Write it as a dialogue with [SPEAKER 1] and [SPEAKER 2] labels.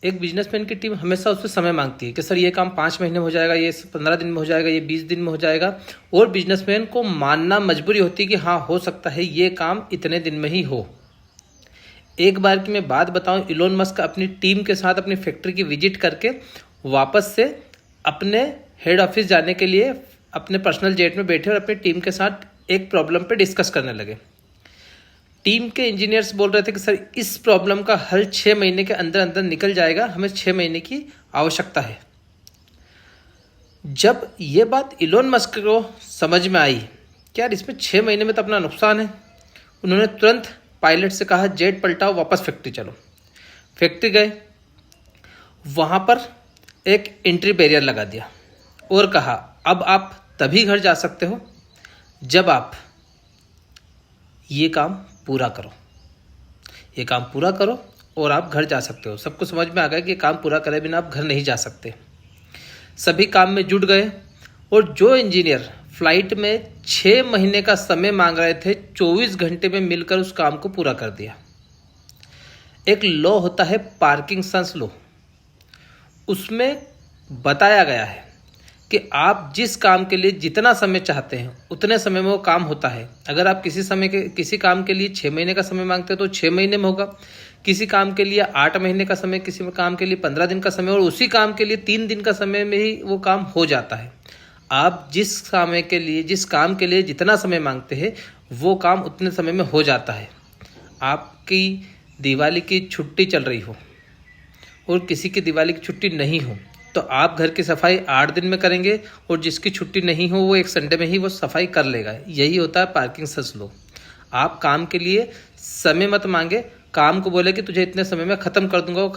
[SPEAKER 1] एक बिजनेसमैन की टीम हमेशा उससे समय मांगती है कि सर ये काम 5 महीने में हो जाएगा, ये 15 दिन में हो जाएगा, ये 20 दिन में हो जाएगा। और बिजनेसमैन को मानना मजबूरी होती है कि हाँ हो सकता है ये काम इतने दिन में ही हो। एक बार की मैं बात बताऊं, इलोन मस्क अपनी टीम के साथ अपनी फैक्ट्री की विजिट करके वापस से अपने हेड ऑफिस जाने के लिए अपने पर्सनल जेट में बैठे और अपनी टीम के साथ एक प्रॉब्लम पे डिस्कस करने लगे। टीम के इंजीनियर्स बोल रहे थे कि सर इस प्रॉब्लम का हल 6 महीने के अंदर अंदर निकल जाएगा, हमें 6 महीने की आवश्यकता है। जब ये बात इलोन मस्क को समझ में आई कि यार इसमें 6 महीने में तो अपना नुकसान है, उन्होंने तुरंत पायलट से कहा जेट पलटाओ, वापस फैक्ट्री चलो। फैक्ट्री गए, वहाँ पर एक एंट्री बैरियर लगा दिया और कहा अब आप तभी घर जा सकते हो जब आप ये काम पूरा करो, ये काम पूरा करो और आप घर जा सकते हो। सबको समझ में आ गया कि काम पूरा करे बिना आप घर नहीं जा सकते। सभी काम में जुट गए और जो इंजीनियर फ्लाइट में 6 महीने का समय मांग रहे थे 24 घंटे में मिलकर उस काम को पूरा कर दिया। एक लॉ होता है पार्किंसंस लॉ, उसमें बताया गया है कि आप जिस काम के लिए जितना समय चाहते हैं उतने समय में वो काम होता है। अगर आप किसी काम के लिए 6 महीने का समय मांगते हैं तो 6 महीने में होगा, किसी काम के लिए 8 महीने का समय, किसी काम के लिए 15 दिन का समय और उसी काम के लिए 3 दिन का समय में ही वो काम हो जाता है। आप जिस काम के लिए जितना समय मांगते हैं वो काम उतने समय में हो जाता है। आपकी दिवाली की छुट्टी चल रही हो और किसी की दिवाली की छुट्टी नहीं हो तो आप घर की सफाई 8 दिन में करेंगे और जिसकी छुट्टी नहीं हो वो एक संडे में ही वो सफाई कर लेगा। यही होता है पार्किंसंस लॉ। आप काम के लिए समय मत मांगे, काम को बोले कि तुझे इतने समय में ख़त्म कर दूंगा, वो